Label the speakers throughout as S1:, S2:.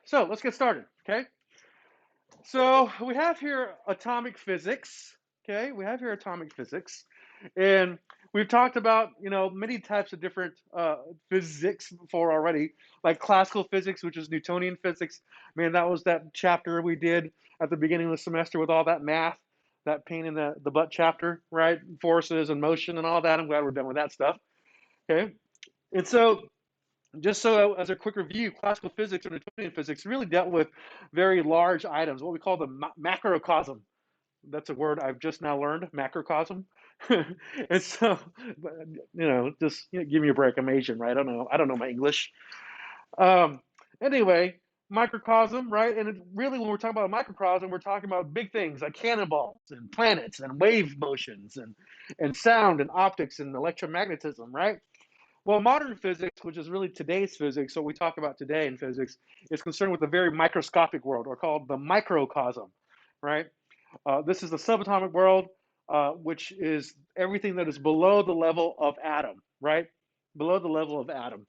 S1: so let's get started, okay? So we have here atomic physics, okay? We have here atomic physics, and we've talked about, many types of different physics before already, like classical physics, which is Newtonian physics. Man, that was that chapter we did at the beginning of the semester with all that math, that pain in the butt chapter, right? Forces and motion and all that. I'm glad we're done with that stuff, okay? And so just so as a quick review, classical physics or Newtonian physics really dealt with very large items, what we call the macrocosm. That's a word I've just now learned, macrocosm. And so, just give me a break. I'm Asian, right? I don't know my English. Um, anyway, microcosm, right? And really, when we're talking about a microcosm, we're talking about big things like cannonballs and planets and wave motions and sound and optics and electromagnetism, right? Well, modern physics, which is really today's physics, so we talk about today in physics, is concerned with the very microscopic world, or called the microcosm, right? This is the subatomic world, which is everything that is below the level of atom, right? Below the level of atom.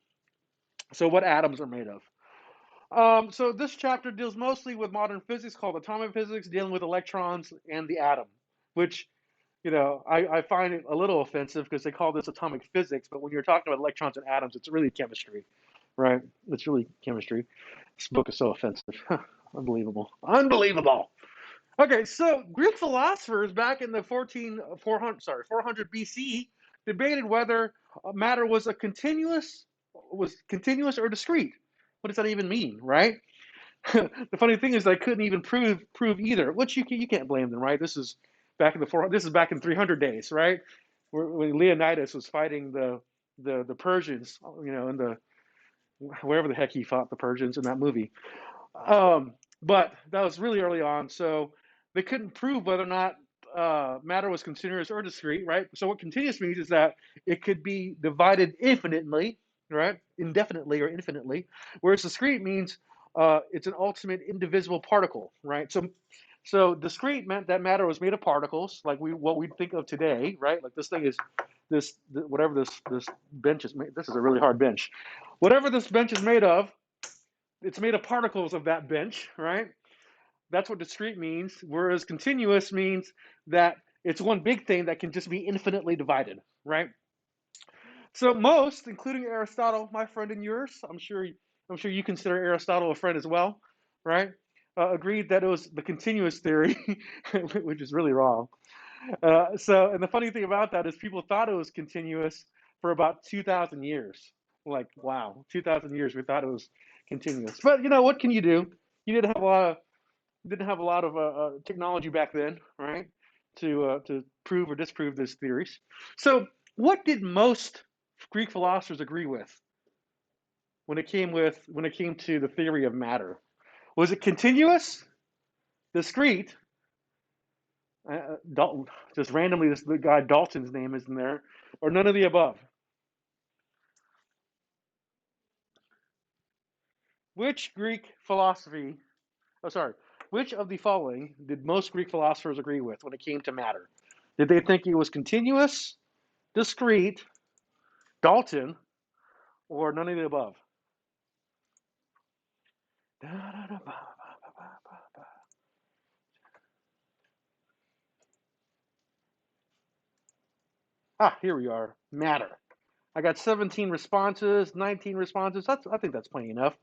S1: So what atoms are made of. So this chapter deals mostly with modern physics called atomic physics, dealing with electrons and the atom, which I find it a little offensive because they call this atomic physics, but when you're talking about electrons and atoms, it's really chemistry, right? It's really chemistry. This book is so offensive. Unbelievable. Unbelievable. Okay, so Greek philosophers back in the 400 BC debated whether matter was continuous or discrete. What does that even mean, right? The funny thing is, they couldn't even prove either, which you can't blame them, right? This is back in 300 days, right? When Leonidas was fighting the Persians, in the wherever the heck he fought the Persians in that movie. But that was really early on, so they couldn't prove whether or not matter was continuous or discrete, right? So what continuous means is that it could be divided infinitely, right? Indefinitely or infinitely, whereas discrete means it's an ultimate indivisible particle, right? So discrete meant that matter was made of particles, like what we think of today, right? Like this thing is whatever this bench is made. This is a really hard bench. Whatever this bench is made of, it's made of particles of that bench, right? That's what discrete means. Whereas continuous means that it's one big thing that can just be infinitely divided, right? So most, including Aristotle, my friend and yours, I'm sure you consider Aristotle a friend as well, right? Agreed that it was the continuous theory, which is really wrong. And the funny thing about that is people thought it was continuous for about 2,000 years. Like, wow, 2,000 years we thought it was continuous. But what can you do? You didn't have a lot of technology back then, right? To prove or disprove these theories. So, what did most Greek philosophers agree with when it came to the theory of matter? Was it continuous, discrete? Dalton, just randomly, the guy Dalton's name is in there, or none of the above. Which Greek philosophy? Oh, sorry. Which of the following did most Greek philosophers agree with when it came to matter? Did they think it was continuous, discrete, Dalton, or none of the above? Here we are. Matter. I got 17 responses, 19 responses. I think that's plenty enough,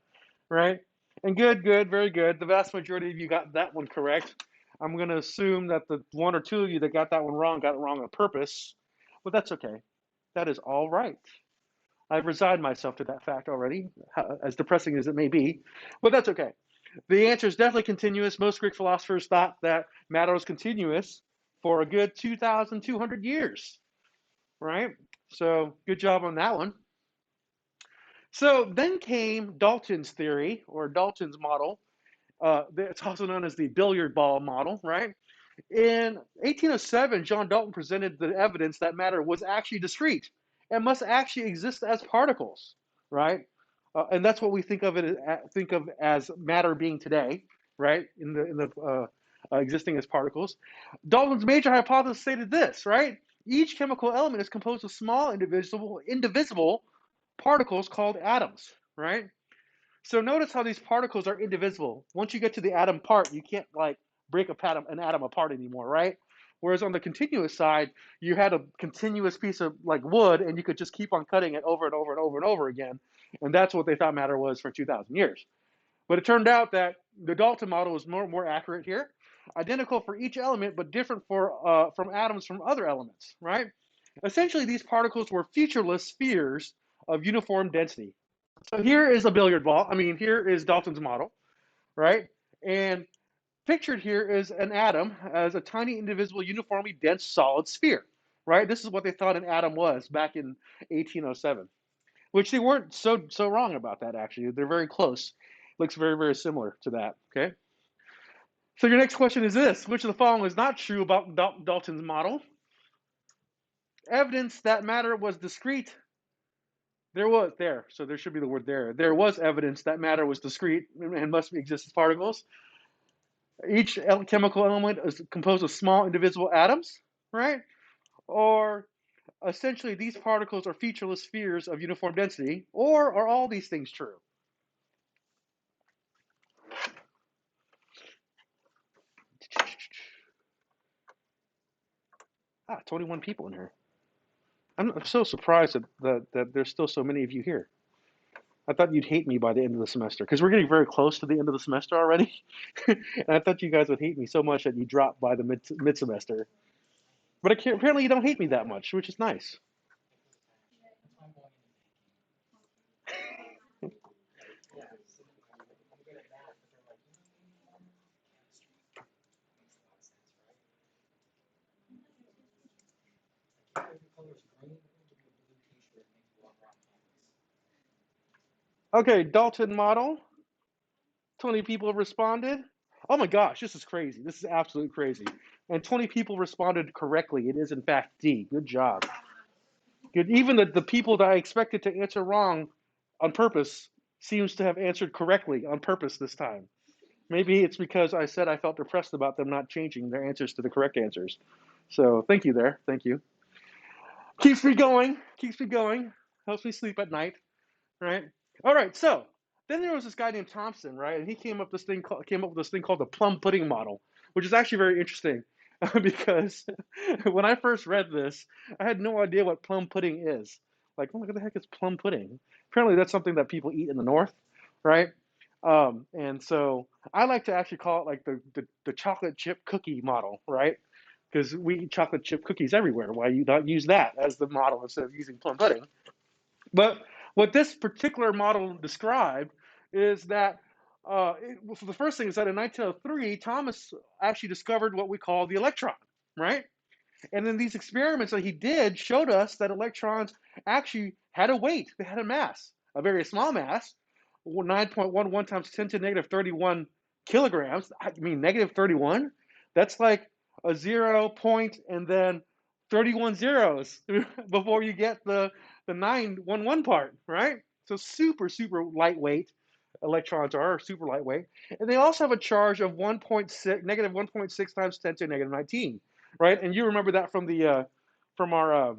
S1: right? And good, very good. The vast majority of you got that one correct. I'm going to assume that the one or two of you that got that one wrong got it wrong on purpose, but that's okay. That is all right. I've resigned myself to that fact already, as depressing as it may be, but that's okay. The answer is definitely continuous. Most Greek philosophers thought that matter was continuous for a good 2,200 years, right? So good job on that one. So then came Dalton's theory, or Dalton's model. It's also known as the billiard ball model, right? In 1807, John Dalton presented the evidence that matter was actually discrete and must actually exist as particles, right? And that's what we think of as matter being today, right? In the existing as particles. Dalton's major hypothesis stated this, right? Each chemical element is composed of small indivisible particles called atoms, right? So notice how these particles are indivisible. Once you get to the atom part, you can't like break an atom apart anymore, right? Whereas on the continuous side, you had a continuous piece of like wood, and you could just keep on cutting it over and over and over and over again. And that's what they thought matter was for 2,000 years. But it turned out that the Dalton model is more accurate here, identical for each element, but different from atoms from other elements, right? Essentially, these particles were featureless spheres of uniform density. So here is a billiard ball. I mean, here is Dalton's model, right? And pictured here is an atom as a tiny, indivisible, uniformly dense solid sphere, right? This is what they thought an atom was back in 1807, which they weren't so wrong about that, actually. They're very close. Looks very similar to that, okay? So your next question is this: which of the following is not true about Dalton's model? Evidence that matter was discrete. So there should be the word there. There was evidence that matter was discrete and must exist as particles. Each chemical element is composed of small indivisible atoms, right? Or essentially these particles are featureless spheres of uniform density, or are all these things true? 21 people in here. I'm so surprised that there's still so many of you here. I thought you'd hate me by the end of the semester because we're getting very close to the end of the semester already. And I thought you guys would hate me so much that you drop by the mid semester. But apparently you don't hate me that much, which is nice. Okay, Dalton model. 20 people have responded. Oh my gosh, this is crazy. This is absolutely crazy. And 20 people responded correctly. It is in fact D. Good job. Good. Even the people that I expected to answer wrong on purpose seems to have answered correctly on purpose this time. Maybe it's because I said I felt depressed about them not changing their answers to the correct answers. So thank you there. Thank you. Keeps me going. Keeps me going. Helps me sleep at night. Right. All right. So then there was this guy named Thompson, right? And he came up with this thing called the plum pudding model, which is actually very interesting because when I first read this, I had no idea what plum pudding is. Like, what the heck is plum pudding? Apparently, that's something that people eat in the North, right? And so I like to actually call it like the chocolate chip cookie model, right? Because we eat chocolate chip cookies everywhere. Why you not use that as the model instead of using plum pudding? But what this particular model described is that the first thing is that in 1903, Thomas actually discovered what we call the electron, right? And then these experiments that he did showed us that electrons actually had a weight, they had a mass, a very small mass, 9.11 times 10 to negative 31 kilograms. I mean, negative 31? That's like a 0 point and then 31 zeros before you get the 911 part, right? So super lightweight. Electrons are super lightweight. And they also have a charge of 1.6, negative 1.6 times 10 to negative 19, right? And you remember that from our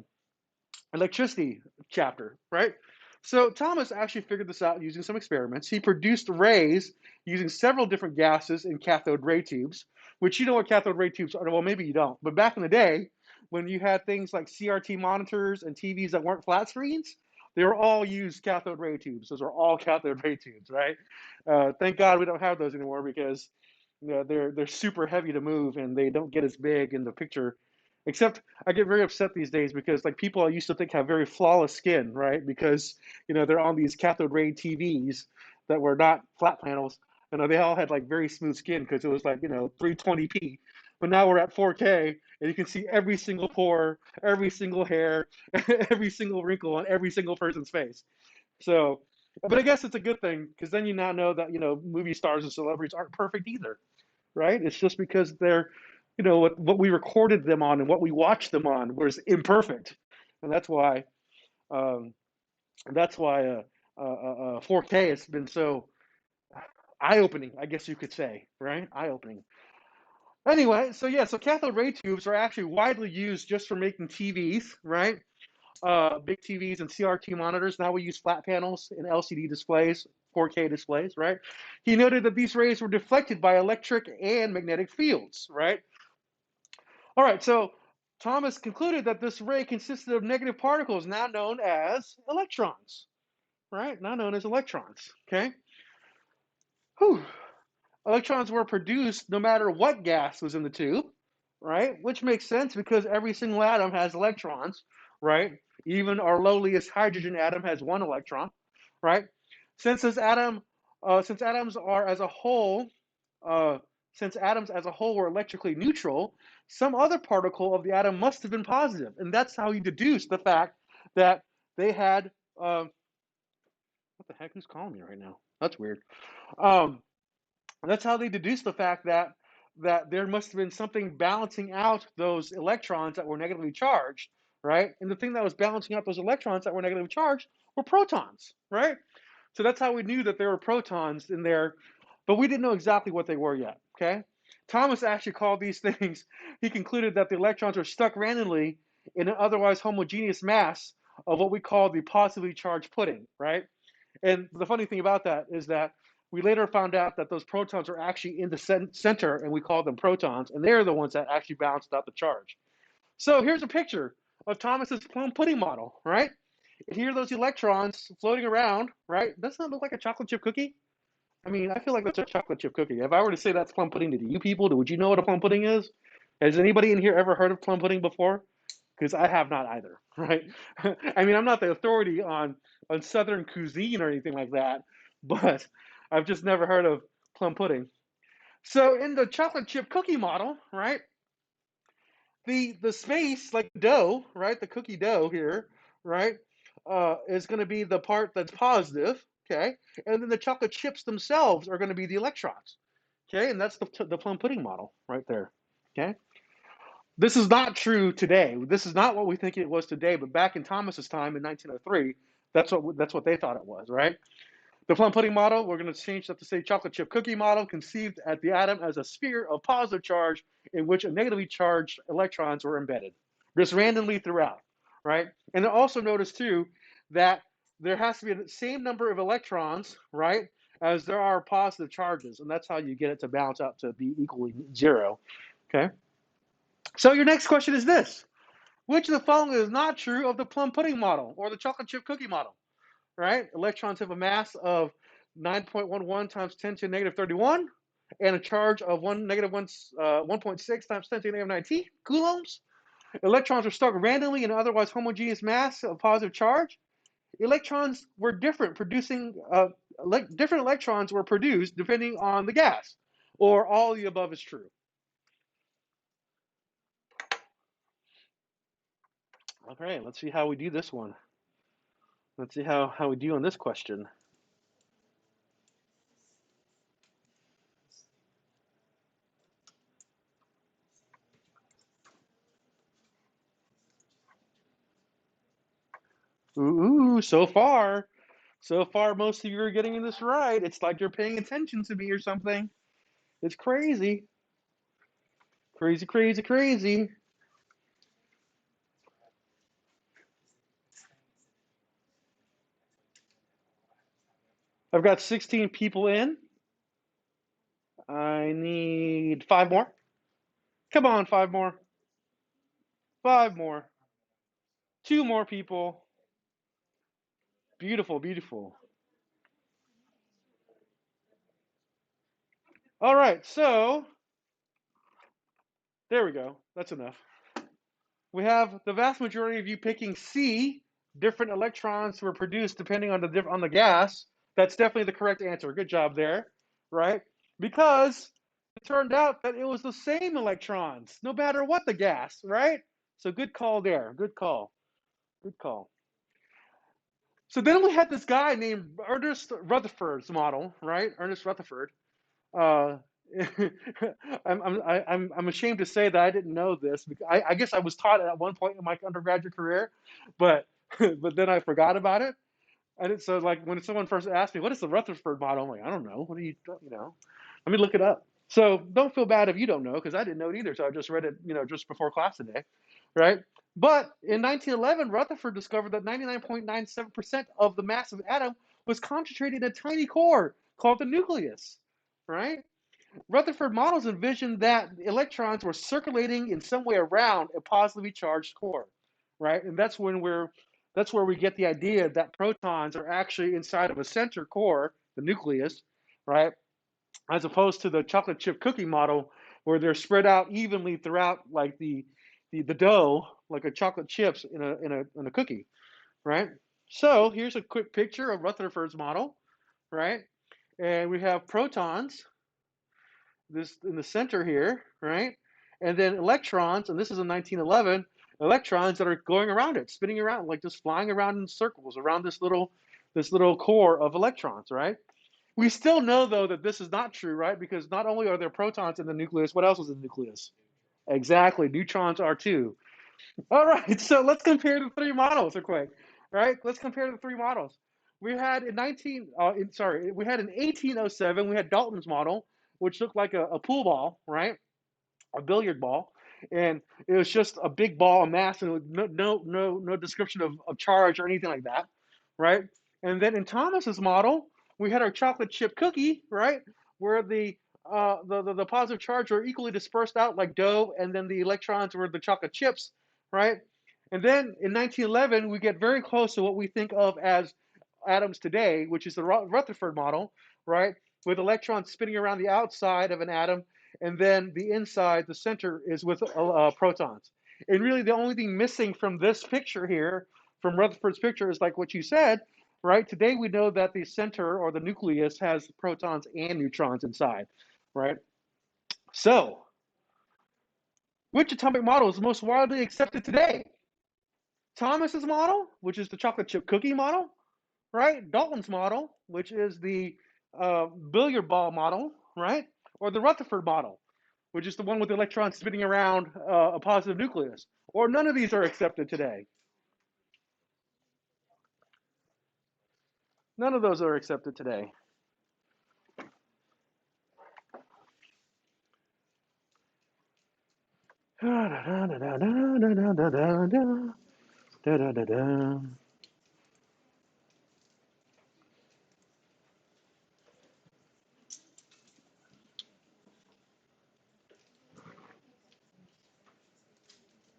S1: electricity chapter, right? So Thomas actually figured this out using some experiments. He produced rays using several different gases in cathode ray tubes, which you know what cathode ray tubes are. Well, maybe you don't. But back in the day, when you had things like CRT monitors and TVs that weren't flat screens, they were all used cathode ray tubes. Those are all cathode ray tubes, right? Thank God we don't have those anymore because they're super heavy to move and they don't get as big in the picture. Except I get very upset these days because like people I used to think have very flawless skin, right? Because they're on these cathode ray TVs that were not flat panels. They all had like very smooth skin because it was like 320p. But now we're at 4K and you can see every single pore, every single hair, every single wrinkle on every single person's face. So, but I guess it's a good thing because then you now know that movie stars and celebrities aren't perfect either, right? It's just because they're, what we recorded them on and what we watched them on was imperfect, and um, that's why 4K has been so eye-opening, I guess you could say, right? Eye-opening. Anyway, so yeah, so cathode ray tubes are actually widely used just for making TVs, right? big TVs and CRT monitors. Now we use flat panels and LCD displays, 4K displays, right? He noted that these rays were deflected by electric and magnetic fields, right? All right, so Thomas concluded that this ray consisted of negative particles, now known as electrons, right? Now known as electrons, okay? Whew. Electrons were produced no matter what gas was in the tube, right? Which makes sense because every single atom has electrons, right? Even our lowliest hydrogen atom has one electron, right? Since this atom, since atoms are as a whole, uh, since atoms as a whole were electrically neutral, some other particle of the atom must have been positive, and that's how he deduced the fact that they had. What the heck? Who's calling me right now? That's weird. Um, that's how they deduce the fact that there must have been something balancing out those electrons that were negatively charged, right? And the thing that was balancing out those electrons that were negatively charged were protons, right? So that's how we knew that there were protons in there, but we didn't know exactly what they were yet, okay? Thomas actually called these things, he concluded that the electrons were stuck randomly in an otherwise homogeneous mass of what we call the positively charged pudding, right? And the funny thing about that is that we later found out that those protons are actually in the center, and we call them protons, and they're the ones that actually balanced out the charge. So here's a picture of Thomas's plum pudding model, right? And here are those electrons floating around, right? Doesn't that look like a chocolate chip cookie? I mean, I feel like that's a chocolate chip cookie. If I were to say that's plum pudding to you people, would you know what a plum pudding is? Has anybody in here ever heard of plum pudding before? Because I have not either, right? I mean, I'm not the authority on Southern cuisine or anything like that, but I've just never heard of plum pudding. So in the chocolate chip cookie model, right, the space like dough, right, the cookie dough here, right, is going to be the part that's positive, okay, and then the chocolate chips themselves are going to be the electrons, okay, and that's the plum pudding model right there, okay. This is not true today. This is not what we think it was today, but back in Thomas's time in 1903, that's what they thought it was, right? The plum pudding model, we're going to change that to say chocolate chip cookie model, conceived at the atom as a sphere of positive charge in which a negatively charged electrons were embedded, just randomly throughout, right? And also notice too that there has to be the same number of electrons, right, as there are positive charges, and that's how you get it to balance out to be equally zero, okay? So your next question is this. Which of the following is not true of the plum pudding model or the chocolate chip cookie model? Right? Electrons have a mass of 9.11 times 10 to the negative 31 and a charge of 1.6 times 10 to the negative 19 coulombs. Electrons are stuck randomly in an otherwise homogeneous mass of positive charge. Electrons were different, different electrons were produced depending on the gas, or all the above is true. Okay, let's see how we do this one. Let's see how we do on this question. Ooh, so far, most of you are getting this right. It's like you're paying attention to me or something. It's crazy. Crazy, crazy, crazy. I've got 16 people in. I need 5 more. Come on, 5 more. 5 more. 2 more people. Beautiful, beautiful. All right, so there we go. That's enough. We have the vast majority of you picking C. Different electrons were produced depending on the gas. That's definitely the correct answer. Good job there, right? Because it turned out that it was the same electrons, no matter what the gas, right? So good call there. Good call. Good call. So then we had this guy named Ernest Rutherford's model, right? Ernest Rutherford. Uh, I'm ashamed to say that I didn't know this. Because I guess I was taught it at one point in my undergraduate career, but but then I forgot about it. And it's so like when someone first asked me, "What is the Rutherford model?" I'm like, "I don't know. What do you know? Let me look it up." So don't feel bad if you don't know because I didn't know it either. So I just read it, just before class today, right? But in 1911, Rutherford discovered that 99.97% of the mass of an atom was concentrated in a tiny core called the nucleus, right? Rutherford models envisioned that electrons were circulating in some way around a positively charged core, right? And that's where we get the idea that protons are actually inside of a center core, the nucleus, right? As opposed to the chocolate chip cookie model where they're spread out evenly throughout like the dough, like a chocolate chips in a cookie, right? So here's a quick picture of Rutherford's model, right? And we have protons this in the center here, right? And then electrons, and this is in 1911, electrons that are going around it, spinning around, like just flying around in circles around this little core of electrons, right? We still know though that this is not true, right? Because not only are there protons in the nucleus, what else is in the nucleus? Exactly, neutrons are too. All right, so let's compare the three models real quick, right? Let's compare the three models. We had in 1807, we had Dalton's model, which looked like a pool ball, right? A billiard ball, and it was just a big ball of mass, and no description of charge or anything like that, right? And then in Thomas's model, we had our chocolate chip cookie, right, where the positive charge were equally dispersed out like dough, and then the electrons were the chocolate chips, right? And then in 1911, we get very close to what we think of as atoms today, which is the Rutherford model, right, with electrons spinning around the outside of an atom, and then the inside, the center, is with protons. And really, the only thing missing from this picture here, from Rutherford's picture, is like what you said, right? Today we know that the center or the nucleus has protons and neutrons inside, right? So, which atomic model is most widely accepted today? Thomas's model, which is the chocolate chip cookie model, right? Dalton's model, which is the billiard ball model, right? Or the Rutherford model, which is the one with the electrons spinning around a positive nucleus. Or none of these are accepted today. None of those are accepted today.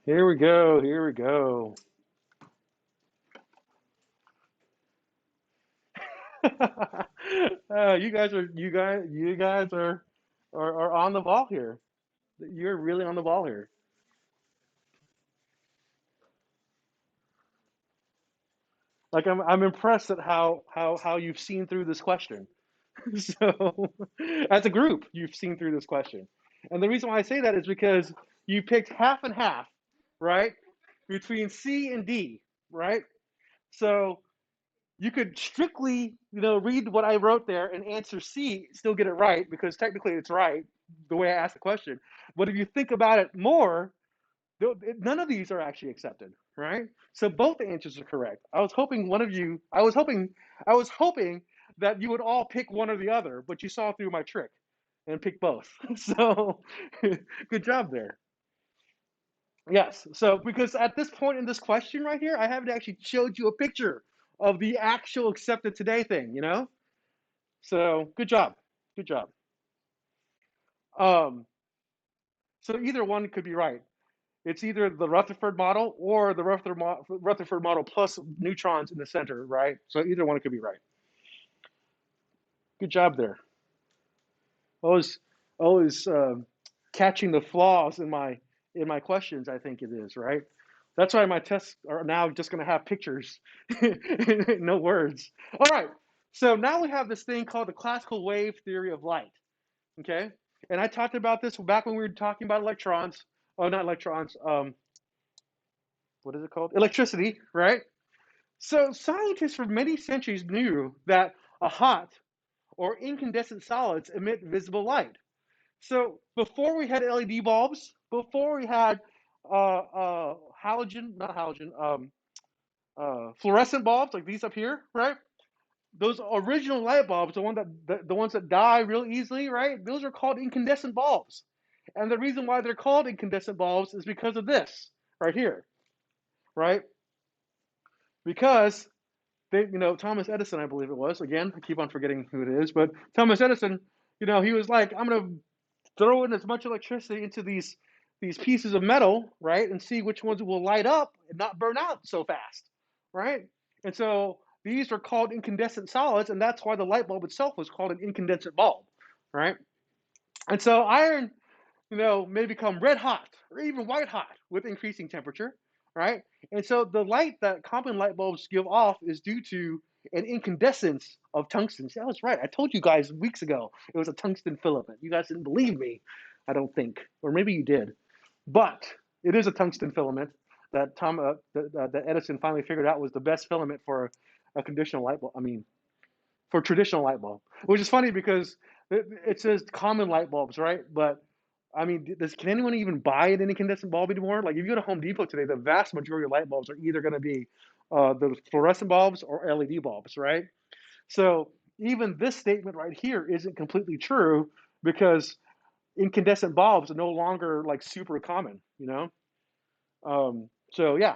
S1: Here we go. Here we go. You guys are on the ball here. You're really on the ball here. Like I'm impressed at how you've seen through this question. So, as a group, you've seen through this question. And the reason why I say that is because you picked half and half, right? Between C and D, right? So you could strictly, read what I wrote there and answer C, still get it right because technically it's right the way I asked the question. But if you think about it more, none of these are actually accepted, right? So both answers are correct. I was hoping that you would all pick one or the other, but you saw through my trick and picked both. So good job there. Yes. So because at this point in this question right here, I haven't actually showed you a picture of the actual accepted today thing. So good job. Good job. Um, so either one could be right. It's either the Rutherford model or the Rutherford model plus neutrons in the center, right? So either one could be right. Good job there. Always catching the flaws in my questions. I think it is right. That's why my tests are now just going to have pictures, no words. All right. So now we have this thing called the classical wave theory of light. Okay. And I talked about this back when we were talking about electrons. Oh, not electrons. What is it called? Electricity, right? So scientists for many centuries knew that a hot or incandescent solids emit visible light. So before we had LED bulbs, before we had halogen, not halogen, fluorescent bulbs like these up here, right? Those original light bulbs, the ones that die real easily, right? Those are called incandescent bulbs. And the reason why they're called incandescent bulbs is because of this right here. right? Because Thomas Edison, I believe it was. Again, I keep on forgetting who it is, but Thomas Edison, he was like, I'm gonna throw in as much electricity into these pieces of metal, right, and see which ones will light up and not burn out so fast, right? And so these are called incandescent solids, and that's why the light bulb itself was called an incandescent bulb, right? And so iron, may become red hot or even white hot with increasing temperature, right? And so the light that common light bulbs give off is due to an incandescence of tungsten. See, I was right. I told you guys weeks ago it was a tungsten filament. You guys didn't believe me, I don't think, or maybe you did, but it is a tungsten filament that that Edison finally figured out was the best filament for a conditional light bulb. I mean, for traditional light bulb, which is funny because it says common light bulbs, right? But I mean, can anyone even buy an incandescent bulb anymore? Like if you go to Home Depot today, the vast majority of light bulbs are either going to be the fluorescent bulbs or LED bulbs, right? So even this statement right here isn't completely true because incandescent bulbs are no longer like super common. So yeah,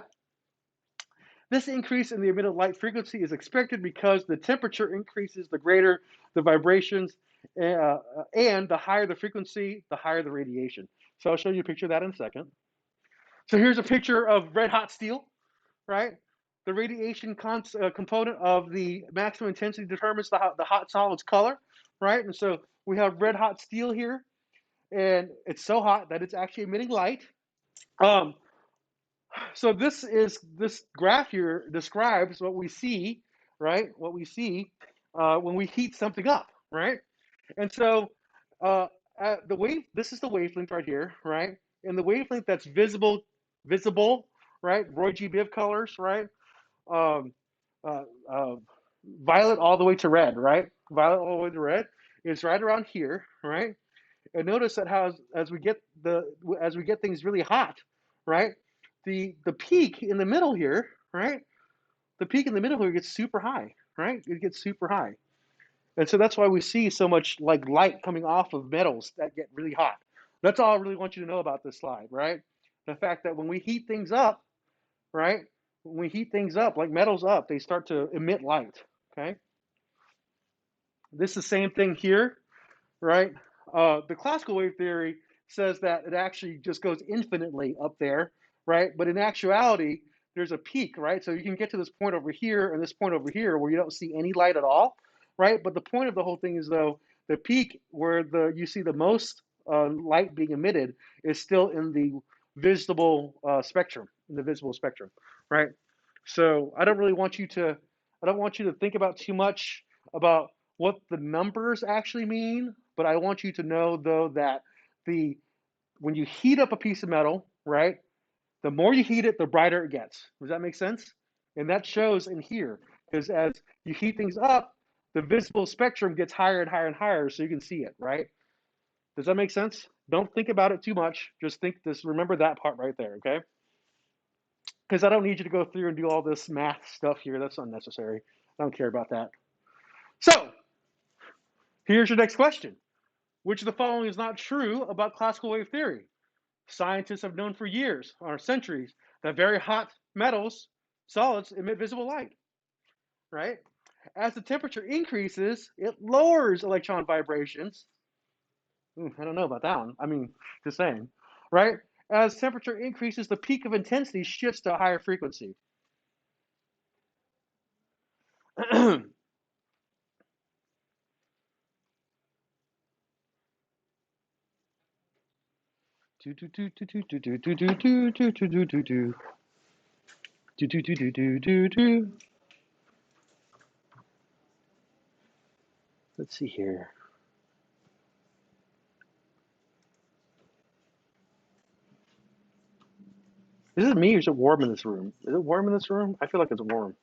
S1: this increase in the emitted light frequency is expected because the temperature increases, the greater the vibrations, and the higher the frequency, the higher the radiation. So I'll show you a picture of that in a second. So here's a picture of red hot steel, right? The radiation component of the maximum intensity determines the hot solid's color, right? And so we have red hot steel here, and it's so hot that it's actually emitting light. Um, So this graph here describes what we see, right? What we see when we heat something up, right? And so the wave. This is the wavelength right here, right? And the wavelength that's visible, right? Roy G. Biv colors, right? Um, uh, uh, Violet all the way to red, right? Violet all the way to red is right around here, right? And notice that how as we get things really hot, right? The peak in the middle here, right? The peak in the middle here gets super high, right? It gets super high. And so that's why we see so much like light coming off of metals that get really hot. That's all I really want you to know about this slide, right? The fact that when we heat things up, right? When we heat things up, like metals up, they start to emit light. Okay. This is the same thing here, right? The classical wave theory says that it actually just goes infinitely up there, right? But in actuality, there's a peak, right? So you can get to this point over here and this point over here where you don't see any light at all, right? But the point of the whole thing is though the peak where you see the most light being emitted is still in the visible spectrum, right? So I don't want you to think about too much about what the numbers actually mean, but I want you to know though that the when you heat up a piece of metal, right, the more you heat it, the brighter it gets. Does that make sense? And that shows in here because as you heat things up, the visible spectrum gets higher and higher and higher, so you can see it, right? Does that make sense? Don't think about it too much. Just remember that part right there, okay? Because I don't need you to go through and do all this math stuff here. That's unnecessary. I don't care about that. So here's your next question. Which of the following is not true about classical wave theory? Scientists have known for years or centuries that very hot metals, solids, emit visible light, right? As the temperature increases, it lowers electron vibrations. I don't know about that one. I mean, just saying, right? As temperature increases, the peak of intensity shifts to a higher frequency. Let's see here. Is it me or is it warm in this room? Is it warm in this room? I feel like it's warm.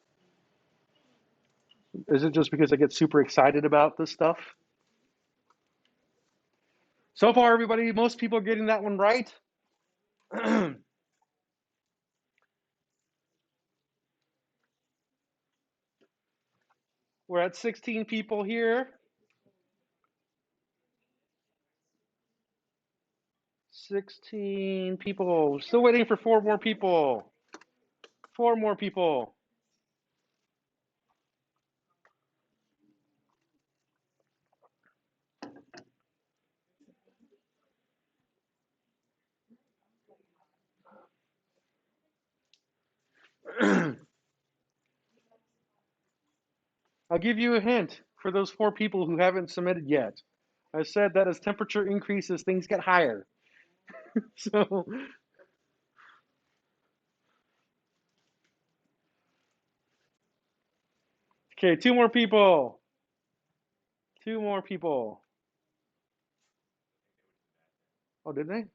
S1: Is it just because I get super excited about this stuff? So far, everybody, most people are getting that one right. We're at 16 people here. 16 people. Still waiting for 4 more people. 4 more people. I'll give you a hint for those 4 people who haven't submitted yet. I said that as temperature increases, things get higher. So, okay, 2 more people. 2 more people. Oh, did they?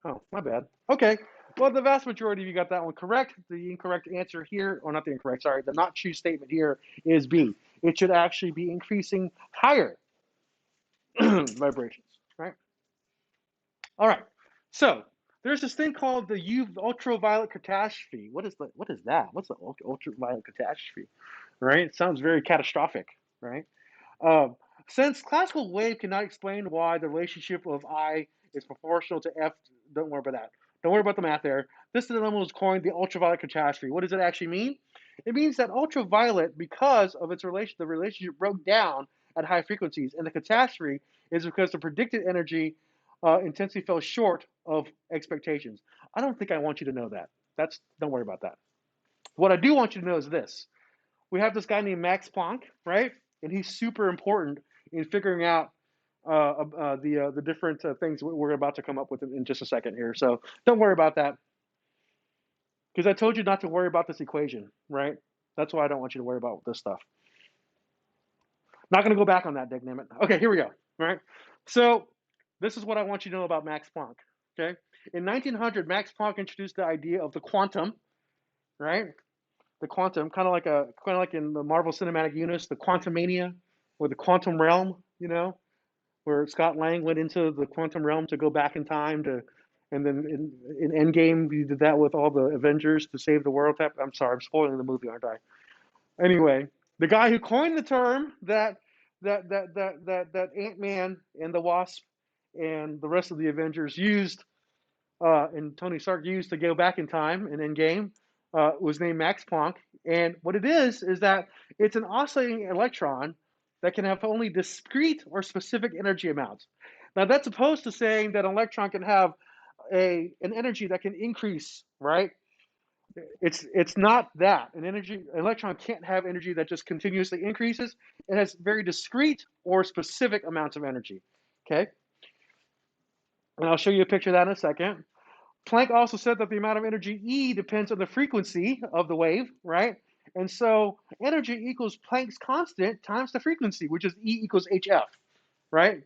S1: Oh, my bad. Okay. Well, the vast majority of you got that one correct. The incorrect answer here, or not the incorrect, sorry, the not true statement here is B. It should actually be increasing higher vibrations, right? All right. So there's this thing called the ultraviolet catastrophe. What is that? What's the ultraviolet catastrophe? Right? It sounds very catastrophic, right? Um, since classical wave cannot explain why the relationship of I is proportional to F, don't worry about that. Don't worry about the math there. This phenomenon was coined the ultraviolet catastrophe. What does it actually mean? It means that ultraviolet, because of its relation, the relationship broke down at high frequencies, and the catastrophe is because the predicted energy intensity fell short of expectations. I don't think I want you to know that. Don't worry about that. What I do want you to know is this: we have this guy named Max Planck, right? And he's super important in figuring out the different things we're about to come up with in just a second here. So don't worry about that, because I told you not to worry about this equation, right? That's why I don't want you to worry about this stuff. Not going to go back on that, Dick Nimit. Okay, here we go. All right. So this is what I want you to know about Max Planck. Okay. In 1900, Max Planck introduced the idea of the quantum, right? The quantum, kind of like in the Marvel Cinematic Universe, the quantum mania or the quantum realm, where Scott Lang went into the quantum realm to go back in time to, and then in Endgame you did that with all the Avengers to save the world. I'm sorry, I'm spoiling the movie, aren't I? Anyway, the guy who coined the term that Ant-Man and the Wasp and the rest of the Avengers used, and Tony Stark used to go back in time in Endgame, was named Max Planck. And what it is that it's an oscillating electron that can have only discrete or specific energy amounts. Now that's opposed to saying that an electron can have an energy that can increase, right? It's not that. An electron can't have energy that just continuously increases. It has very discrete or specific amounts of energy. Okay? And I'll show you a picture of that in a second. Planck also said that the amount of energy E depends on the frequency of the wave, right? And so energy equals Planck's constant times the frequency, which is E equals HF, right?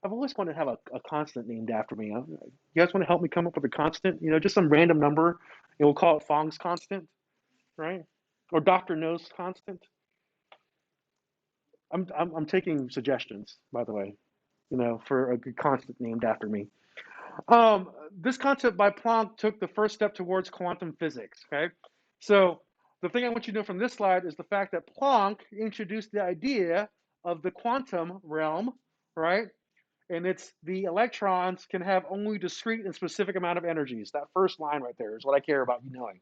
S1: I've always wanted to have a constant named after me. You guys want to help me come up with a constant? Just some random number, and we'll call it Fong's constant, right? Or Dr. No's constant. I'm taking suggestions, by the way, for a good constant named after me. This concept by Planck took the first step towards quantum physics. Okay, so the thing I want you to know from this slide is the fact that Planck introduced the idea of the quantum realm, right? And it's the electrons can have only discrete and specific amount of energies. That first line right there is what I care about you knowing.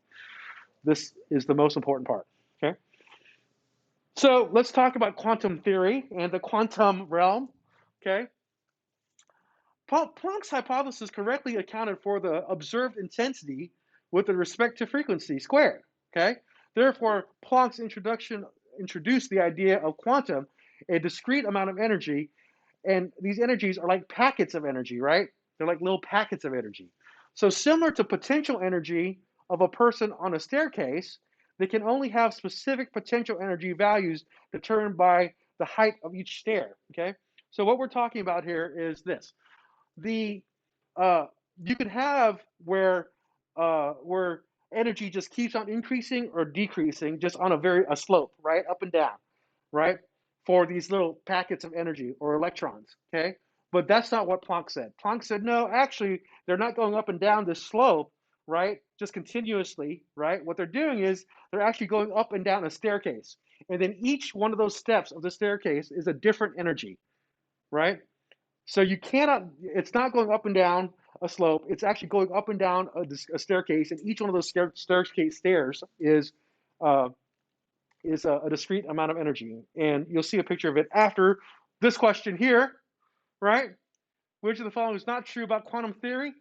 S1: This is the most important part. Okay, so let's talk about quantum theory and the quantum realm. Okay, Planck's hypothesis correctly accounted for the observed intensity with respect to frequency squared. Okay, therefore Planck's introduction introduced the idea of quantum, a discrete amount of energy, and these energies are like packets of energy, right? They're like little packets of energy. So similar to potential energy of a person on a staircase, they can only have specific potential energy values determined by the height of each stair. Okay, so what we're talking about here is this: the you can have where energy just keeps on increasing or decreasing just on a slope, right, up and down, right, for these little packets of energy or electrons. Okay, but that's not what Planck said. Planck said no, actually they're not going up and down this slope, right, just continuously, right. What they're doing is they're actually going up and down a staircase, and then each one of those steps of the staircase is a different energy, right. So you cannot, it's not going up and down a slope. It's actually going up and down a staircase, and each one of those staircase stairs uh, is a discrete amount of energy. And you'll see a picture of it after this question here, right? Which of the following is not true about quantum theory?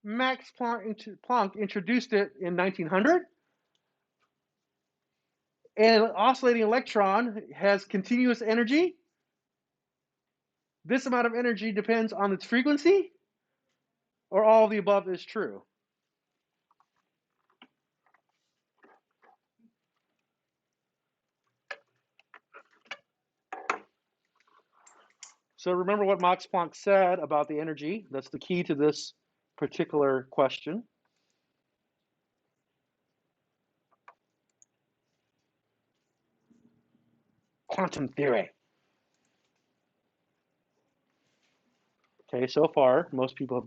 S1: Max Planck introduced it in 1900. And an oscillating electron has continuous energy. This amount of energy depends on its frequency, or all of the above is true. So remember what Max Planck said about the energy. That's the key to this particular question. Quantum theory. Okay, so far most people are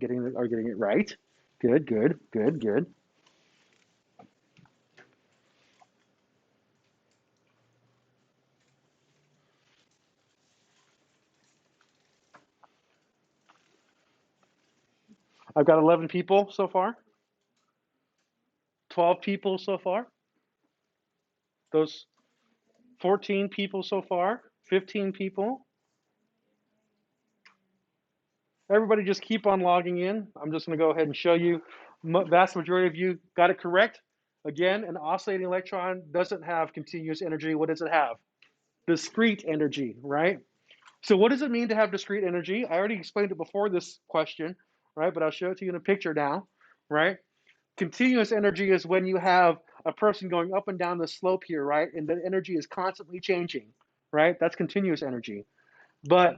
S1: getting it right. Good, good, good, good. I've got 11 people so far. 12 people so far. Those 14 people so far. 15 people. Everybody just keep on logging in. I'm just going to go ahead and show you. Vast majority of you got it correct. Again, an oscillating electron doesn't have continuous energy. What does it have? Discrete energy, right? So what does it mean to have discrete energy? I already explained it before this question, right? But I'll show it to you in a picture now, right? Continuous energy is when you have a person going up and down the slope here, right? And the energy is constantly changing, right? That's continuous energy. But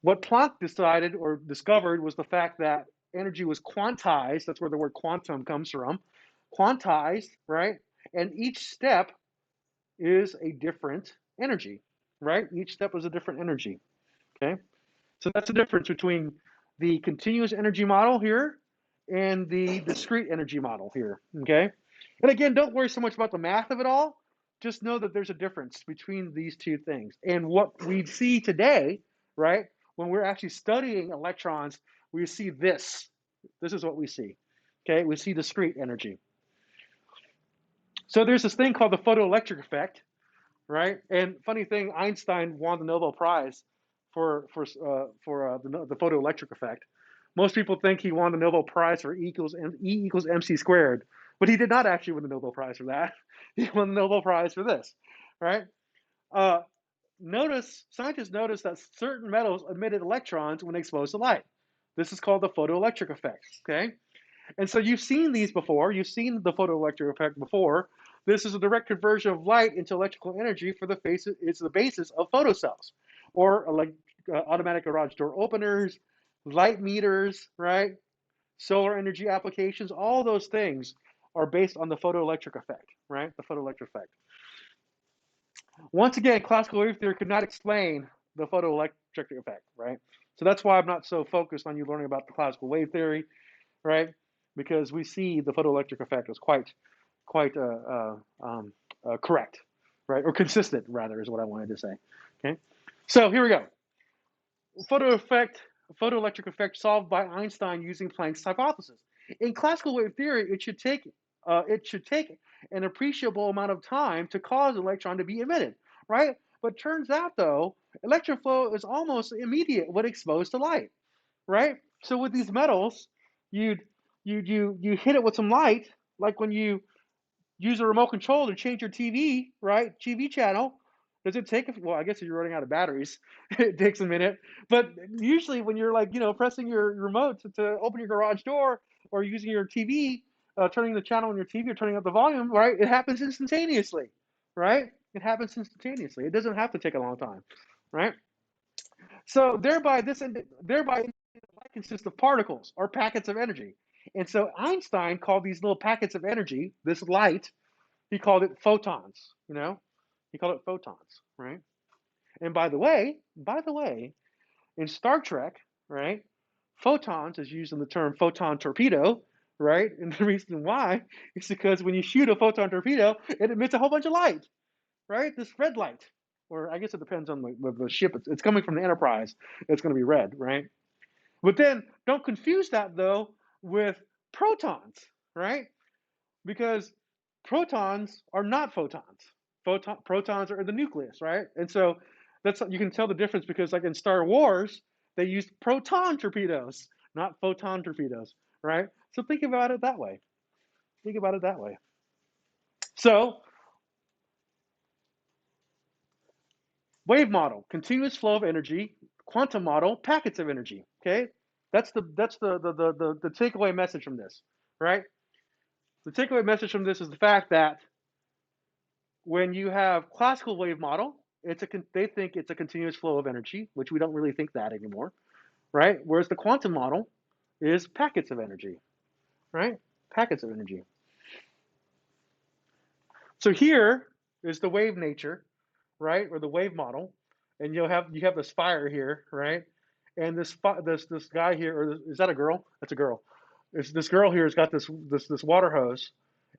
S1: what Planck decided or discovered was the fact that energy was quantized. That's where the word quantum comes from. Quantized, right? And each step is a different energy, right? Each step is a different energy, okay? So that's the difference between the continuous energy model here and the discrete energy model here, okay? And again, don't worry so much about the math of it all. Just know that there's a difference between these two things. And what we see today, right, when we're actually studying electrons, we see this. This is what we see, okay? We see discrete energy. So there's this thing called the photoelectric effect, right? And funny thing, Einstein won the Nobel Prize for the photoelectric effect. Most people think he won the Nobel Prize for E equals mc squared, but he did not actually win the Nobel Prize for that. He won the Nobel Prize for this, right? Uh, Scientists noticed that certain metals emitted electrons when exposed to light. This is called the photoelectric effect, okay? And so you've seen these before. You've seen the photoelectric effect before. This is a direct conversion of light into electrical energy for the basis. It's the basis of photocells, or like automatic garage door openers, light meters, right? Solar energy applications. All those things are based on the photoelectric effect, right? The photoelectric effect. Once again, classical wave theory could not explain the photoelectric effect, right? So that's why I'm not so focused on you learning about the classical wave theory, right? Because we see the photoelectric effect as quite correct, right? Or consistent, rather, is what I wanted to say. Okay, so here we go. Photoelectric effect solved by Einstein using Planck's hypothesis. In classical wave theory, it should take an appreciable amount of time to cause an electron to be emitted, right? But turns out though, electron flow is almost immediate when exposed to light, right? So with these metals, you hit it with some light, like when you use a remote control to change your TV, right? TV channel. Does it take? Well, I guess if you're running out of batteries, it takes a minute. But usually, when you're like, pressing your remote to open your garage door or using your TV, turning the channel on your TV or turning up the volume, right? It happens instantaneously, right? It happens instantaneously. It doesn't have to take a long time, right? So thereby light consists of particles or packets of energy. And so Einstein called these little packets of energy, this light, he called it photons, He called it photons, right? And by the way, in Star Trek, right, photons is used in the term photon torpedo, right? And the reason why is because when you shoot a photon torpedo, it emits a whole bunch of light, right? This red light. Or I guess it depends on the ship. It's coming from the Enterprise. It's going to be red, right? But then don't confuse that though with protons, right? Because protons are not photons. Protons are the nucleus, right? And so that's you can tell the difference because like in Star Wars, they used proton torpedoes, not photon torpedoes, right? So think about it that way. Think about it that way. So wave model, continuous flow of energy. Quantum model, packets of energy. Okay, that's the takeaway message from this, right? The takeaway message from this is the fact that when you have classical wave model, they think it's a continuous flow of energy, which we don't really think that anymore, right? Whereas the quantum model is packets of energy, right? Packets of energy. So here is the wave nature, right, or the wave model, and you have this fire here, right? And this guy here, or is that a girl? That's a girl. This girl here has got this water hose,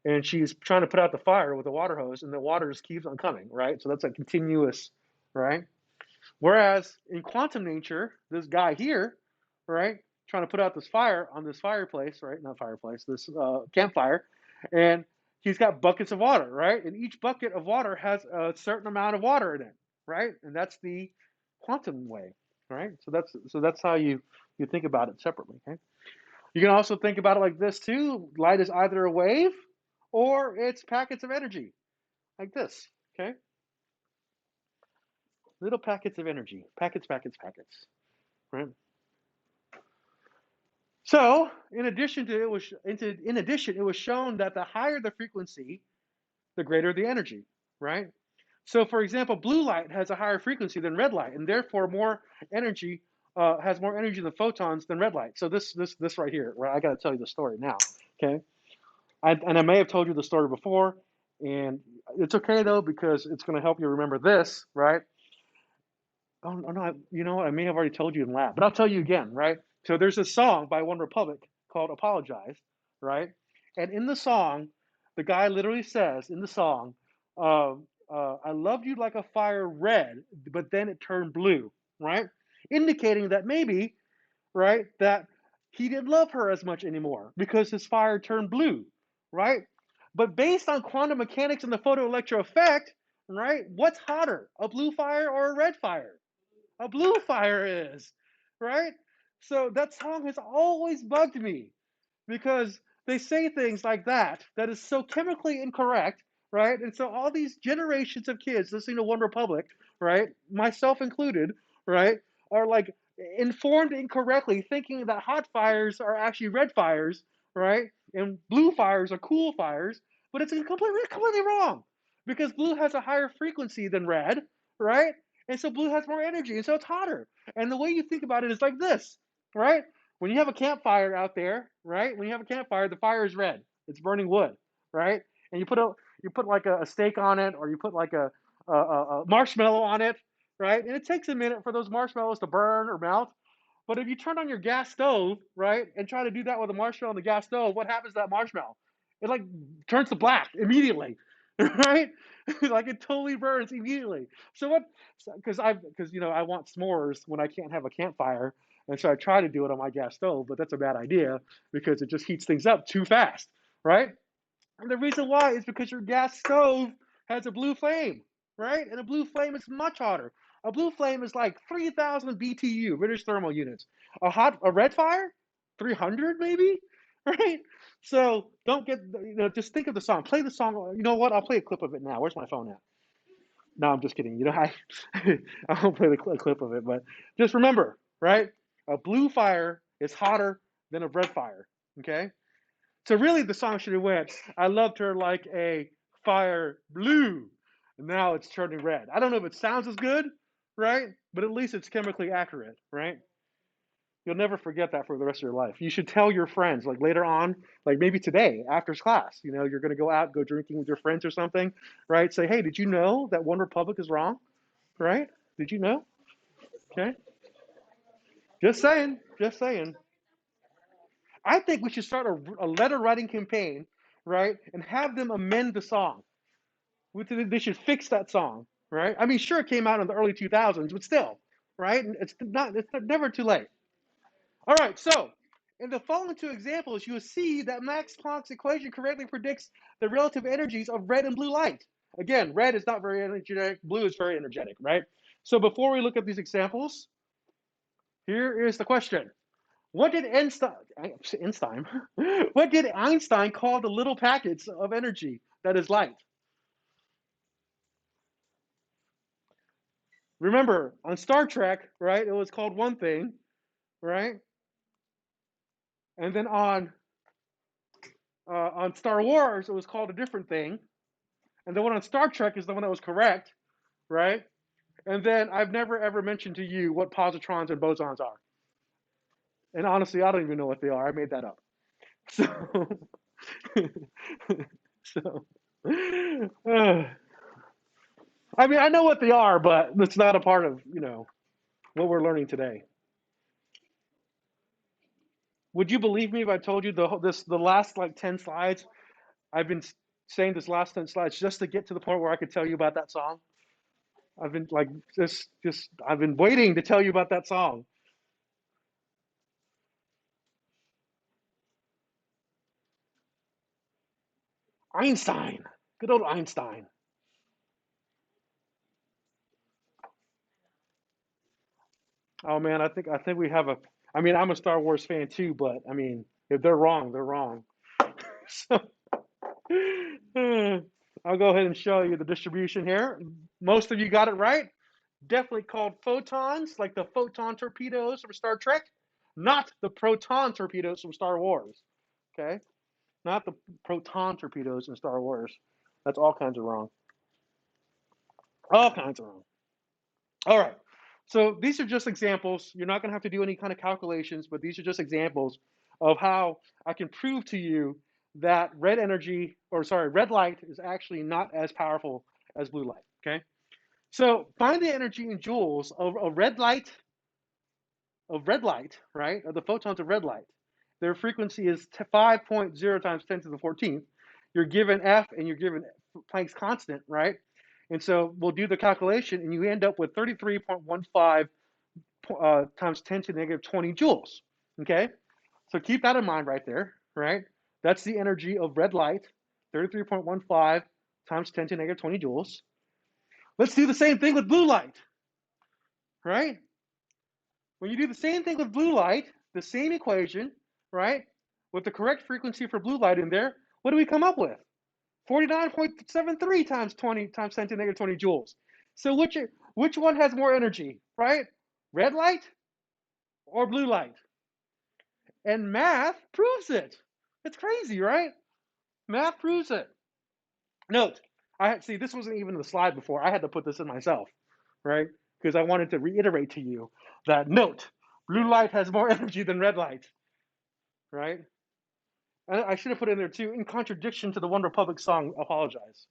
S1: and she's trying to put out the fire with the water hose, and the water just keeps on coming, right? So that's a continuous, right? Whereas in quantum nature, this guy here, right, trying to put out this fire on this fireplace, right? Not fireplace, this campfire, and he's got buckets of water, right? And each bucket of water has a certain amount of water in it, right? And that's the quantum way, right? So that's how you think about it separately. Okay. You can also think about it like this too. Light is either a wave or it's packets of energy, like this. Okay. Little packets of energy, packets, packets, packets, right? So, in addition, it was shown that the higher the frequency, the greater the energy, right? So, for example, blue light has a higher frequency than red light, and therefore more energy has more energy than photons than red light. So this right here, right? I got to tell you the story now, okay? And I may have told you the story before, and it's okay though because it's going to help you remember this, right? Oh no, you know what? I may have already told you in lab, but I'll tell you again, right? So there's a song by One Republic called "Apologize," right? And in the song, the guy literally says in the song, "I loved you like a fire red, but then it turned blue," right? Indicating that maybe, right, that he didn't love her as much anymore because his fire turned blue, right? But based on quantum mechanics and the photoelectro effect, right, what's hotter, a blue fire or a red fire? A blue fire is, right? So that song has always bugged me because they say things like that is so chemically incorrect, right? And so all these generations of kids listening to One Republic, right, myself included, right, are like informed incorrectly, thinking that hot fires are actually red fires, right, and blue fires are cool fires, but it's completely wrong because blue has a higher frequency than red, right? And so blue has more energy, and so it's hotter. And the way you think about it is like this, right? When you have a campfire out there, right? When you have a campfire, the fire is red. It's burning wood, right? And you put like a steak on it, or you put like a marshmallow on it, right? And it takes a minute for those marshmallows to burn or melt. But if you turn on your gas stove, right, and try to do that with a marshmallow on the gas stove, what happens to that marshmallow? It like turns to black immediately, right? Like it totally burns immediately. So what? Because I want s'mores when I can't have a campfire, and so I try to do it on my gas stove, but that's a bad idea because it just heats things up too fast, right? And the reason why is because your gas stove has a blue flame, right? And a blue flame is much hotter. A blue flame is like 3,000 BTU, British thermal units. A red fire, 300 maybe, right? So don't get, just think of the song. Play the song. You know what? I'll play a clip of it now. Where's my phone at? No, I'm just kidding. I won't play the clip of it, but just remember, right? A blue fire is hotter than a red fire. Okay. So really, the song should have went, "I loved her like a fire blue." And now it's turning red. I don't know if it sounds as good, right? But at least it's chemically accurate, right? You'll never forget that for the rest of your life. You should tell your friends, like later on, like maybe today after class, you're going to go out, go drinking with your friends or something, right? Say, hey, did you know that One Republic is wrong, right? Did you know? Okay. Just saying, just saying. I think we should start a letter writing campaign, right? And have them amend the song. They should fix that song, right? I mean, sure, it came out in the early 2000s, but still, right? It's never too late. All right, so In the following two examples, you'll see that Max Planck's equation correctly predicts the relative energies of red and blue light. Again, red is not very energetic, blue is very energetic, right? So before we look at these examples, here is the question. What did Einstein what did Einstein call the little packets of energy that is light? Remember, on Star Trek, right, it was called one thing, right? And then on Star Wars, it was called a different thing. And the one on Star Trek is the one that was correct, right? And then I've never ever mentioned to you what positrons and bosons are. And honestly, I don't even know what they are. I made that up. So, so I mean, I know what they are, but it's not a part of, what we're learning today. Would you believe me if I told you the last like 10 slides? I've been saying this last 10 slides just to get to the point where I could tell you about that song. I've been like just I've been waiting to tell you about that song. Einstein. Good old Einstein. Oh man, I think we have a I mean, I'm a Star Wars fan too, but I mean, if they're wrong, they're wrong. So I'll go ahead and show you the distribution here. Most of you got it right. Definitely called photons, like the photon torpedoes from Star Trek, not the proton torpedoes from Star Wars. Okay? Not the proton torpedoes in Star Wars. That's all kinds of wrong. All kinds of wrong. All right. So these are just examples. You're not going to have to do any kind of calculations, but these are just examples of how I can prove to you that red light is actually not as powerful as blue light. Okay. So find the energy in joules of red light, right? Of the photons of red light. Their frequency is 5.0 times 10 to the 14th. You're given F and you're given Planck's constant, right? And so we'll do the calculation and you end up with 33.15 times 10 to the negative 20 joules. Okay? So keep that in mind right there, right? That's the energy of red light, 33.15 times 10 to the negative 20 joules. Let's do the same thing with blue light, right? When you do the same thing with blue light, the same equation, right, with the correct frequency for blue light in there, what do we come up with? 49.73 times 20 times 10 to the negative 20 joules. So which one has more energy, right? Red light or blue light? And math proves it. It's crazy, right? Math proves it. Note, see this wasn't even the slide before. I had to put this in myself, right? Because I wanted to reiterate to you that note, blue light has more energy than red light, right? And I should have put in there too, in contradiction to the One Republic song, Apologize,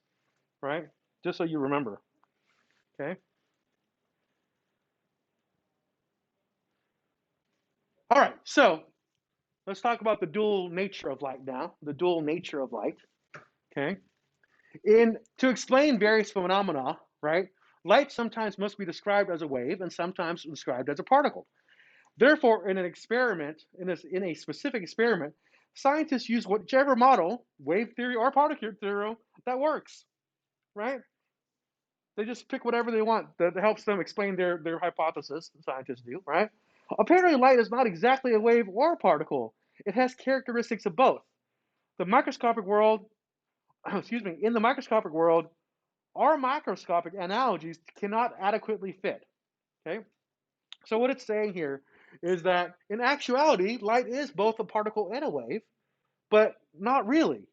S1: right? Just so you remember, okay? All right, so let's talk about the dual nature of light now, the dual nature of light, okay? To explain various phenomena, right, light sometimes must be described as a wave and sometimes described as a particle. Therefore, in an experiment, in a specific experiment, scientists use whichever model, wave theory or particle theory, that works, right? They just pick whatever they want that helps them explain their hypothesis, scientists do, right? Apparently, light is not exactly a wave or a particle. It has characteristics of both. The microscopic world, excuse me, in the microscopic world, our microscopic analogies cannot adequately fit, okay? So what it's saying here is that in actuality, light is both a particle and a wave, but not really,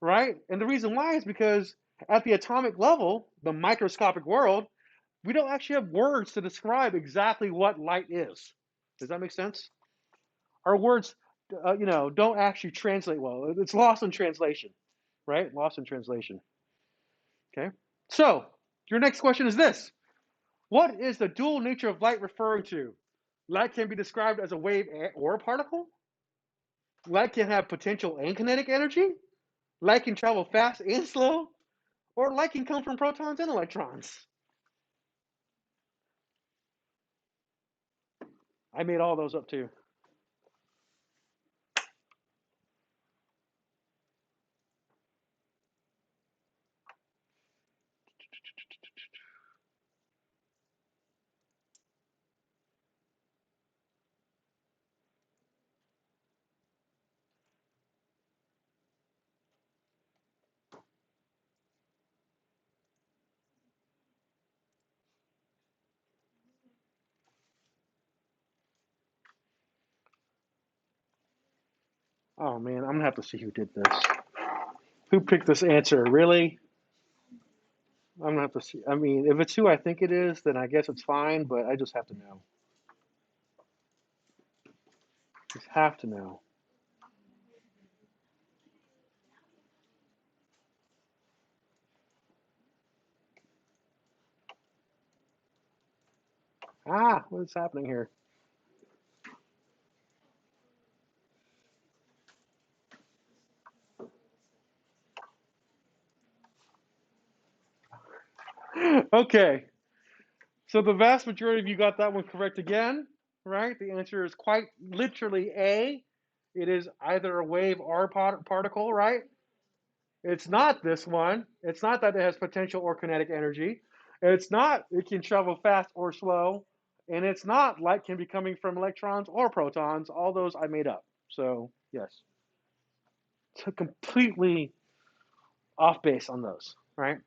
S1: right? And the reason why is because at the atomic level, the microscopic world, we don't actually have words to describe exactly what light is. Does that make sense? Our words, don't actually translate well. It's lost in translation, right? Lost in translation. Okay. So your next question is this: what is the dual nature of light referring to? Light can be described as a wave or a particle. Light can have potential and kinetic energy. Light can travel fast and slow. Or light can come from protons and electrons. I made all those up too. Oh man, I'm gonna have to see who did this. Who picked this answer? Really? I'm gonna have to see. I mean, if it's who I think it is, then I guess it's fine. But I just have to know. Just have to know. Ah, what's happening here? Okay, so the vast majority of you got that one correct again, right? The answer is quite literally A. It is either a wave or particle, right? It's not this one. It's not that it has potential or kinetic energy. It's not it can travel fast or slow. And it's not light can be coming from electrons or protons. All those I made up. So, yes. So completely off base on those, right?